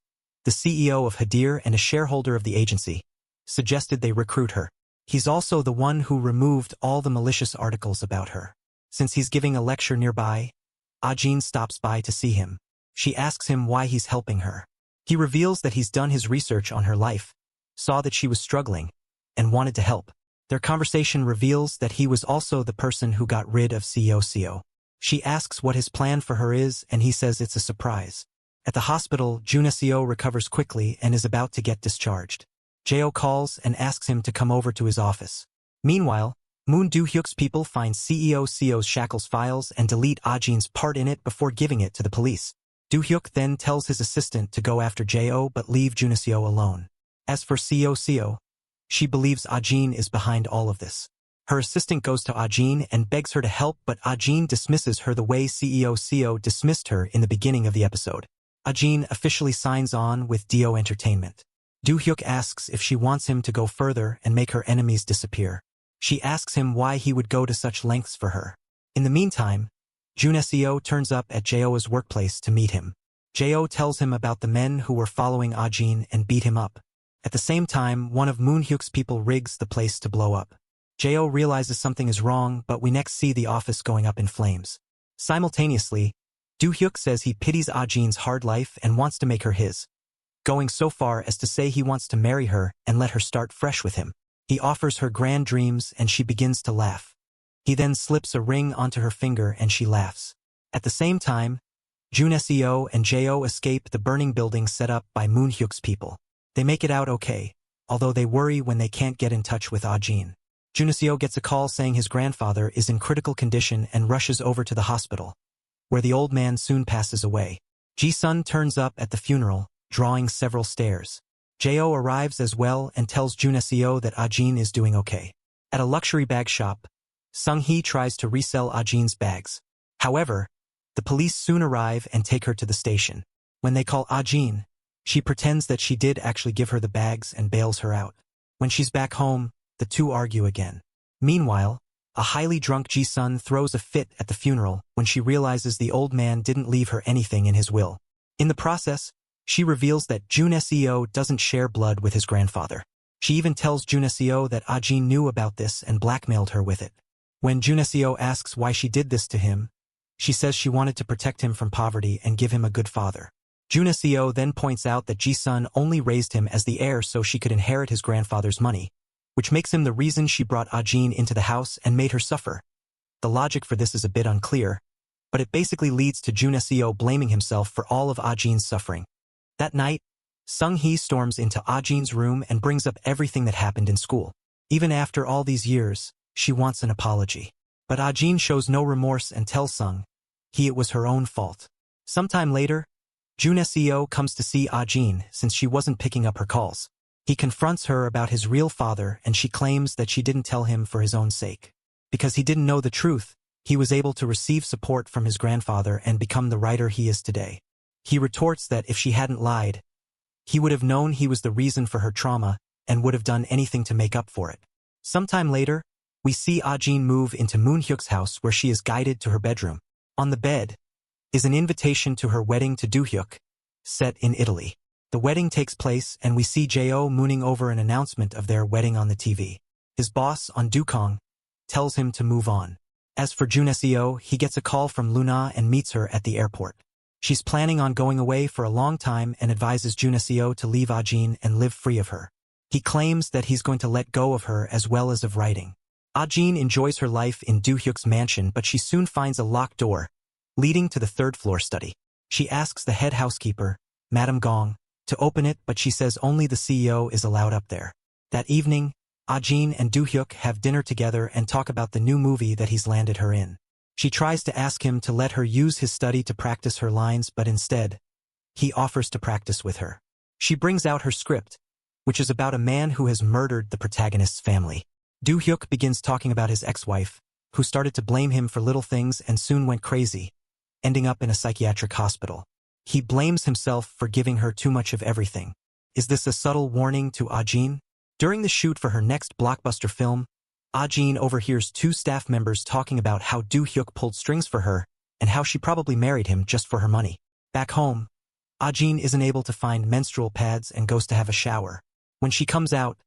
the CEO of Hadir and a shareholder of the agency, suggested they recruit her. He's also the one who removed all the malicious articles about her. Since he's giving a lecture nearby, Jin stops by to see him. She asks him why he's helping her. He reveals that he's done his research on her life, saw that she was struggling, and wanted to help. Their conversation reveals that he was also the person who got rid of Seo. She asks what his plan for her is, and he says it's a surprise. At the hospital, Jun Seo recovers quickly and is about to get discharged. Jo calls and asks him to come over to his office. Meanwhile, Moon Do-hyuk's people find Seo's shackles files and delete Jin's part in it before giving it to the police. Do-hyuk then tells his assistant to go after Jo but leave Jun Seo alone. As for Seo, she believes Jin is behind all of this. Her assistant goes to Jin and begs her to help, but Jin dismisses her the way Seo dismissed her in the beginning of the episode. Jin officially signs on with Do Entertainment. Do-hyuk asks if she wants him to go further and make her enemies disappear. She asks him why he would go to such lengths for her. In the meantime, Jun Seo turns up at Jo's workplace to meet him. Jo tells him about the men who were following Jin and beat him up. At the same time, one of Moon Hyuk's people rigs the place to blow up. Jo realizes something is wrong, but we next see the office going up in flames. Simultaneously, Do-hyuk says he pities Jin's hard life and wants to make her his, going so far as to say he wants to marry her and let her start fresh with him. He offers her grand dreams and she begins to laugh. He then slips a ring onto her finger and she laughs. At the same time, Jun Seo and Jo escape the burning building set up by Moon Hyuk's people. They make it out okay, although they worry when they can't get in touch with Jin. Jun Seo gets a call saying his grandfather is in critical condition and rushes over to the hospital, where the old man soon passes away. Ji-sun turns up at the funeral, drawing several stairs. Jo arrives as well and tells Jun Seo that Jin is doing okay. At a luxury bag shop, Sung-hee tries to resell Jin's bags. However, the police soon arrive and take her to the station. When they call Jin, she pretends that she did actually give her the bags and bails her out. When she's back home, the two argue again. Meanwhile, a highly drunk Ji-sun throws a fit at the funeral when she realizes the old man didn't leave her anything in his will. In the process, she reveals that Jun Seo doesn't share blood with his grandfather. She even tells Jun Seo that Jin knew about this and blackmailed her with it. When Jun Seo asks why she did this to him, she says she wanted to protect him from poverty and give him a good father. Jun Seo then points out that Ji-sun only raised him as the heir so she could inherit his grandfather's money, which makes him the reason she brought Jin into the house and made her suffer. The logic for this is a bit unclear, but it basically leads to Jun Seo blaming himself for all of Jin's suffering. That night, Sung-hee storms into Jin's room and brings up everything that happened in school. Even after all these years, she wants an apology. But Jin shows no remorse and tells Sung-hee it was her own fault. Sometime later, Jun Seo comes to see Jin since she wasn't picking up her calls. He confronts her about his real father and she claims that she didn't tell him for his own sake. Because he didn't know the truth, he was able to receive support from his grandfather and become the writer he is today. He retorts that if she hadn't lied, he would have known he was the reason for her trauma and would have done anything to make up for it. Sometime later, we see Ah-jin move into Moon-hyuk's house where she is guided to her bedroom. On the bed is an invitation to her wedding to Do-hyuk, set in Italy. The wedding takes place and we see Jo mooning over an announcement of their wedding on the TV. His boss on Dukong tells him to move on. As for Juneseo, he gets a call from Luna and meets her at the airport. She's planning on going away for a long time and advises Juneseo to leave Ah-jin and live free of her. He claims that he's going to let go of her as well as of writing. Ah-jin enjoys her life in Do-hyuk's mansion, but she soon finds a locked door leading to the third-floor study. She asks the head housekeeper, Madame Gong, to open it, but she says only the CEO is allowed up there. That evening, Ah-jin and Do-hyuk have dinner together and talk about the new movie that he's landed her in. She tries to ask him to let her use his study to practice her lines, but instead, he offers to practice with her. She brings out her script, which is about a man who has murdered the protagonist's family. Do-hyuk begins talking about his ex-wife, who started to blame him for little things and soon went crazy, ending up in a psychiatric hospital. He blames himself for giving her too much of everything. Is this a subtle warning to Ah-jin? During the shoot for her next blockbuster film, Ah-jin overhears two staff members talking about how Do-hyuk pulled strings for her and how she probably married him just for her money. Back home, Ah-jin isn't able to find menstrual pads and goes to have a shower. When she comes out,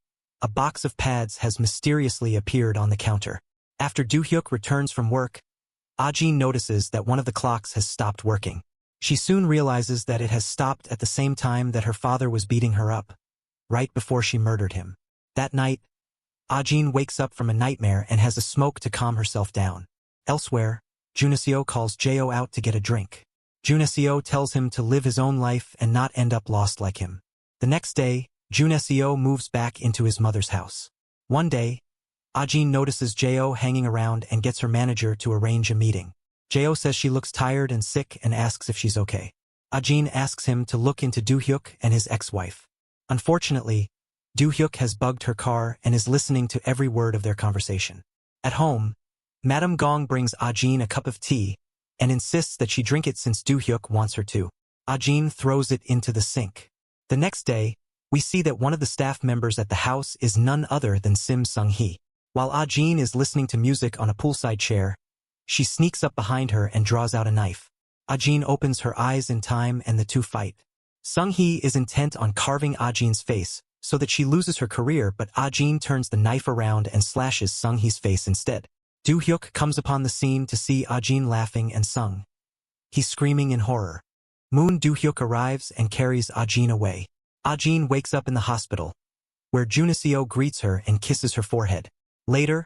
a box of pads has mysteriously appeared on the counter. After Do-hyuk returns from work, Ah-jin notices that one of the clocks has stopped working. She soon realizes that it has stopped at the same time that her father was beating her up, right before she murdered him. That night, Ah-jin wakes up from a nightmare and has a smoke to calm herself down. Elsewhere, Juneseo calls Jo out to get a drink. Juneseo tells him to live his own life and not end up lost like him. The next day, Juneseo moves back into his mother's house. One day, Ah-jin notices Jo hanging around and gets her manager to arrange a meeting. Jo says she looks tired and sick and asks if she's okay. Ah-jin asks him to look into Do-hyuk and his ex-wife. Unfortunately, Do-hyuk has bugged her car and is listening to every word of their conversation. At home, Madame Gong brings Ah-jin a cup of tea and insists that she drink it since Do-hyuk wants her to. Ah-jin throws it into the sink. The next day, we see that one of the staff members at the house is none other than Sim Sung-hee. While Ah-jin is listening to music on a poolside chair, she sneaks up behind her and draws out a knife. Ah-jin opens her eyes in time and the two fight. Sung-hee is intent on carving Ah-jin's face so that she loses her career, but Ah-jin turns the knife around and slashes Sung-hee's face instead. Do-hyuk comes upon the scene to see Ah-jin laughing and Sung-hee screaming in horror. Moon Do-hyuk arrives and carries Ah-jin away. Ah-jin wakes up in the hospital, where Juneseo greets her and kisses her forehead. Later,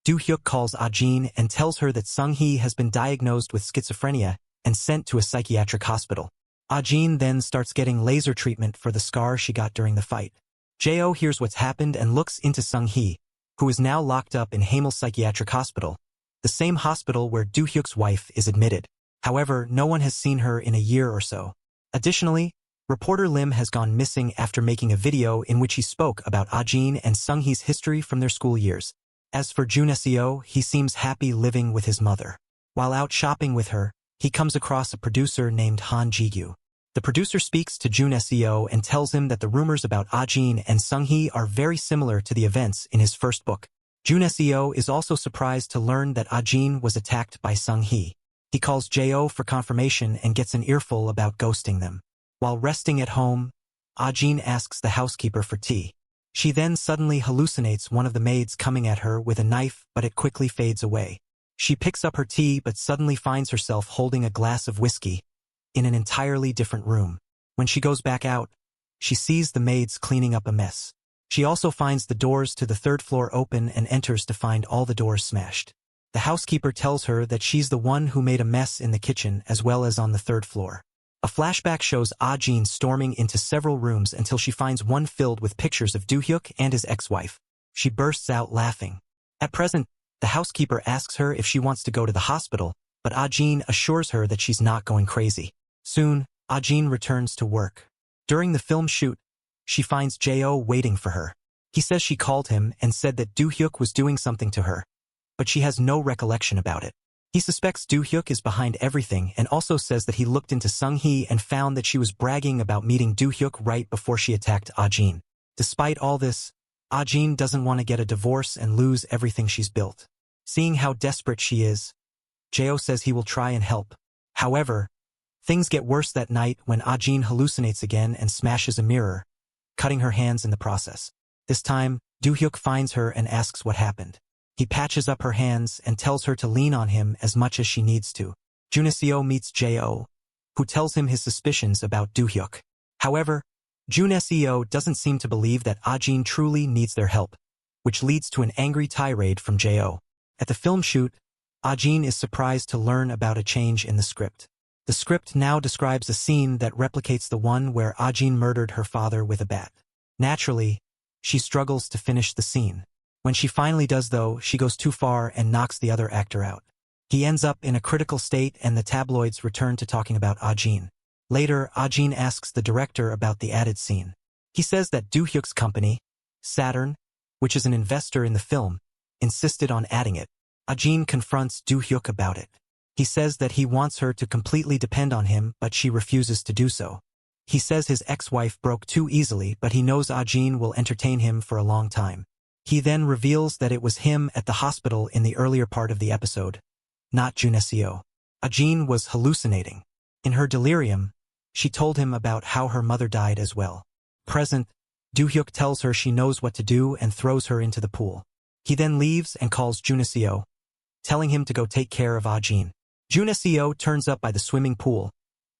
Do-hyuk calls Ah-jin and tells her that Sung-hee has been diagnosed with schizophrenia and sent to a psychiatric hospital. Ah-jin then starts getting laser treatment for the scar she got during the fight. Jo hears what's happened and looks into Sung-hee, who is now locked up in Hamel Psychiatric Hospital, the same hospital where Do-hyuk's wife is admitted. However, no one has seen her in a year or so. Additionally, reporter Lim has gone missing after making a video in which he spoke about Ah-jin and Sung-hee's history from their school years. As for Juneseo, he seems happy living with his mother. While out shopping with her, he comes across a producer named Han Ji-gyu. The producer speaks to Juneseo and tells him that the rumors about Ah-jin and Sung-hee are very similar to the events in his first book. Juneseo is also surprised to learn that Ah-jin was attacked by Sung-hee. He calls Jo for confirmation and gets an earful about ghosting them. While resting at home, Ah-jin asks the housekeeper for tea. She then suddenly hallucinates one of the maids coming at her with a knife, but it quickly fades away. She picks up her tea but suddenly finds herself holding a glass of whiskey in an entirely different room. When she goes back out, she sees the maids cleaning up a mess. She also finds the doors to the third floor open and enters to find all the doors smashed. The housekeeper tells her that she's the one who made a mess in the kitchen as well as on the third floor. A flashback shows Ah-jin storming into several rooms until she finds one filled with pictures of Do-hyuk and his ex-wife. She bursts out laughing. At present, the housekeeper asks her if she wants to go to the hospital, but Ah-jin assures her that she's not going crazy. Soon, Ah-jin returns to work. During the film shoot, she finds Jo waiting for her. He says she called him and said that Do-hyuk was doing something to her, but she has no recollection about it. He suspects Do-hyuk is behind everything and also says that he looked into Sung-hee and found that she was bragging about meeting Do-hyuk right before she attacked Ah-jin. Despite all this, Ajin doesn't want to get a divorce and lose everything she's built. Seeing how desperate she is, Jeo says he will try and help. However, things get worse that night when Ajin hallucinates again and smashes a mirror, cutting her hands in the process. This time, Do-hyuk finds her and asks what happened. He patches up her hands and tells her to lean on him as much as she needs to. Juneseo meets Jeo, who tells him his suspicions about Do-hyuk. However, Juneseo doesn't seem to believe that Ajin truly needs their help, which leads to an angry tirade from Jeo. At the film shoot, Ajin is surprised to learn about a change in the script. The script now describes a scene that replicates the one where Ajin murdered her father with a bat. Naturally, she struggles to finish the scene. When she finally does though, she goes too far and knocks the other actor out. He ends up in a critical state and the tabloids return to talking about Ajin. Later, Ajin asks the director about the added scene. He says that Do-hyuk's company, Saturn, which is an investor in the film, insisted on adding it. Ajin confronts Do-hyuk about it. He says that he wants her to completely depend on him, but she refuses to do so. He says his ex-wife broke too easily, but he knows Ajin will entertain him for a long time. He then reveals that it was him at the hospital in the earlier part of the episode, not Juneseo. Ajin was hallucinating. In her delirium, she told him about how her mother died as well. Present, Do-hyuk tells her she knows what to do and throws her into the pool. He then leaves and calls Juneseo, telling him to go take care of Ajin. Juneseo turns up by the swimming pool,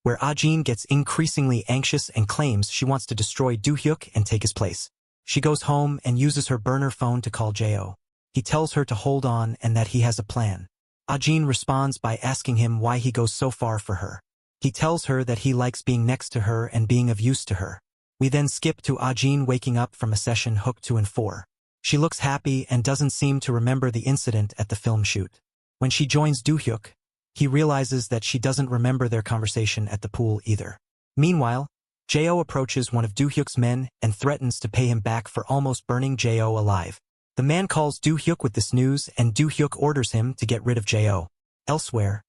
where Ajin gets increasingly anxious and claims she wants to destroy Do-hyuk and take his place. She goes home and uses her burner phone to call Jeo. He tells her to hold on and that he has a plan. Ajin responds by asking him why he goes so far for her. He tells her that he likes being next to her and being of use to her. We then skip to Ajin waking up from a session hooked to N4. She looks happy and doesn't seem to remember the incident at the film shoot. When she joins Do-hyuk, he realizes that she doesn't remember their conversation at the pool either. Meanwhile, Jeo approaches one of Do-hyuk's men and threatens to pay him back for almost burning Jeo alive. The man calls Do-hyuk with this news and Do-hyuk orders him to get rid of Jeo. Elsewhere,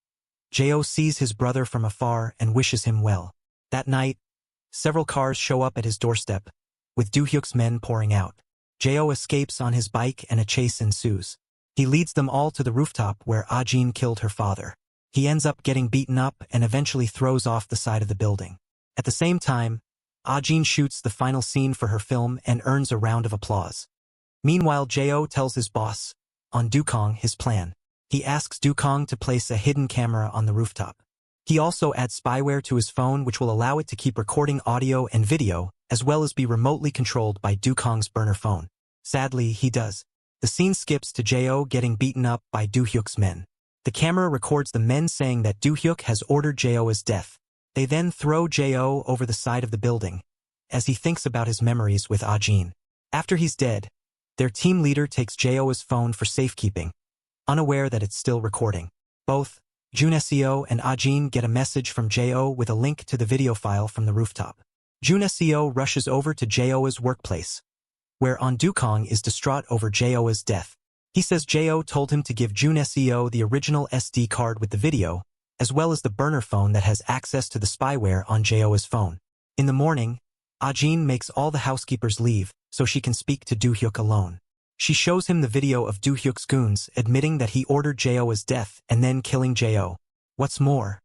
Jeo sees his brother from afar and wishes him well. That night, several cars show up at his doorstep, with Do-hyuk's men pouring out. Jeo escapes on his bike and a chase ensues. He leads them all to the rooftop where Ajin killed her father. He ends up getting beaten up and eventually throws off the side of the building. At the same time, Ajin shoots the final scene for her film and earns a round of applause. Meanwhile, Jeo tells his boss, on Dukong, his plan. He asks Dukong to place a hidden camera on the rooftop. He also adds spyware to his phone which will allow it to keep recording audio and video, as well as be remotely controlled by Dukong's burner phone. Sadly, he does. The scene skips to Jeo getting beaten up by Do-hyuk's men. The camera records the men saying that Do-hyuk has ordered Jeo's death. They then throw Jeo over the side of the building, as he thinks about his memories with Ajin. After he's dead, their team leader takes Jeo's phone for safekeeping, unaware that it's still recording. Both Juneseo and Ajin get a message from Jeo with a link to the video file from the rooftop. Juneseo rushes over to Jeo's workplace, where On Dukong is distraught over Jeo's death. He says Jeo told him to give Juneseo the original SD card with the video, as well as the burner phone that has access to the spyware on Jeo's phone. In the morning, Ajin makes all the housekeepers leave so she can speak to Do-hyuk alone. She shows him the video of Do-hyuk's goons admitting that he ordered Jeo's death and then killing Jeo. What's more,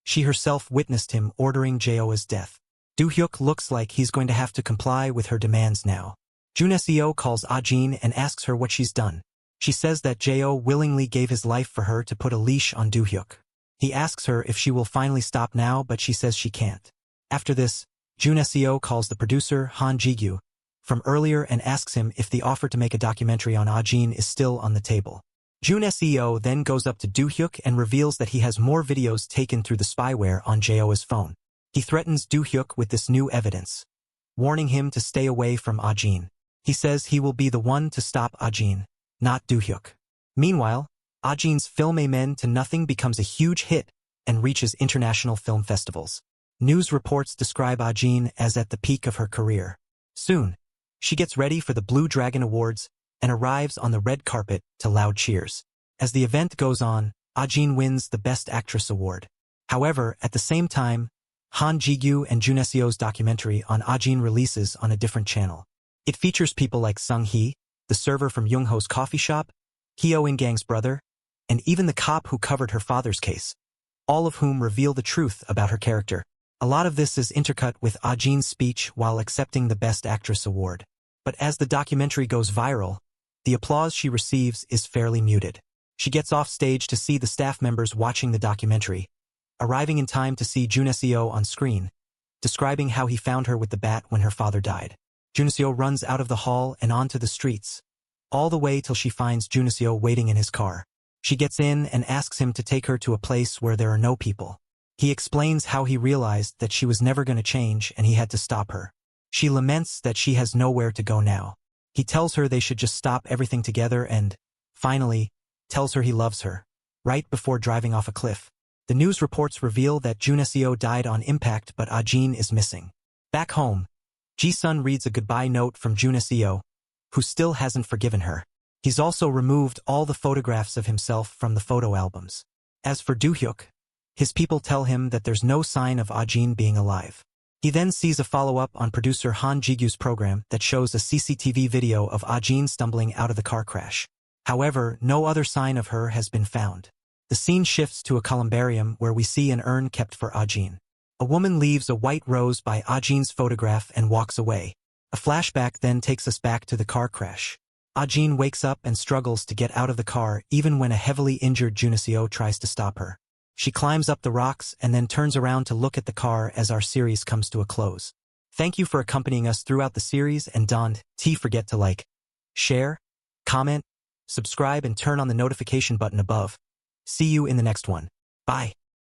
she herself witnessed him ordering Jeo's death. Do-hyuk looks like he's going to have to comply with her demands now. Juneseo calls Ajin and asks her what she's done. She says that Jeo willingly gave his life for her to put a leash on Do-hyuk. He asks her if she will finally stop now, but she says she can't. After this, Juneseo calls the producer, Han Ji-gyu, from earlier and asks him if the offer to make a documentary on Ajin is still on the table. Juneseo then goes up to Do-hyuk and reveals that he has more videos taken through the spyware on Jeo's phone. He threatens Do-hyuk with this new evidence, warning him to stay away from Ajin. He says he will be the one to stop Ajin, not Do-hyuk. Meanwhile, Ajin's film Amen to Nothing becomes a huge hit and reaches international film festivals. News reports describe Ajin as at the peak of her career. Soon, she gets ready for the Blue Dragon Awards and arrives on the red carpet to loud cheers. As the event goes on, Ajin wins the Best Actress award. However, at the same time, Han Ji-gyu and Juneseo's documentary on Ajin releases on a different channel. It features people like Sung-hee, the server from Young-ho's coffee shop, Hyo In-gang's brother, and even the cop who covered her father's case, all of whom reveal the truth about her character. A lot of this is intercut with Ah-jin's speech while accepting the Best Actress award. But as the documentary goes viral, the applause she receives is fairly muted. She gets off stage to see the staff members watching the documentary, arriving in time to see Juneseo on screen, describing how he found her with the bat when her father died. Juneseo runs out of the hall and onto the streets, all the way till she finds Juneseo waiting in his car. She gets in and asks him to take her to a place where there are no people. He explains how he realized that she was never going to change and he had to stop her. She laments that she has nowhere to go now. He tells her they should just stop everything together and, finally, tells her he loves her, right before driving off a cliff. The news reports reveal that Juneseo died on impact but Ah-jin is missing. Back home, Ji-sun reads a goodbye note from Juneseo, who still hasn't forgiven her. He's also removed all the photographs of himself from the photo albums. As for Do-hyuk, his people tell him that there's no sign of Ah-jin being alive. He then sees a follow-up on producer Han Ji-gyu's program that shows a CCTV video of Ah-jin stumbling out of the car crash. However, no other sign of her has been found. The scene shifts to a columbarium where we see an urn kept for Ah-jin. A woman leaves a white rose by Ah-jin's photograph and walks away. A flashback then takes us back to the car crash. Ah-jin wakes up and struggles to get out of the car even when a heavily injured Juneseo tries to stop her. She climbs up the rocks and then turns around to look at the car as our series comes to a close. Thank you for accompanying us throughout the series and don't forget to like, share, comment, subscribe and turn on the notification button above. See you in the next one. Bye.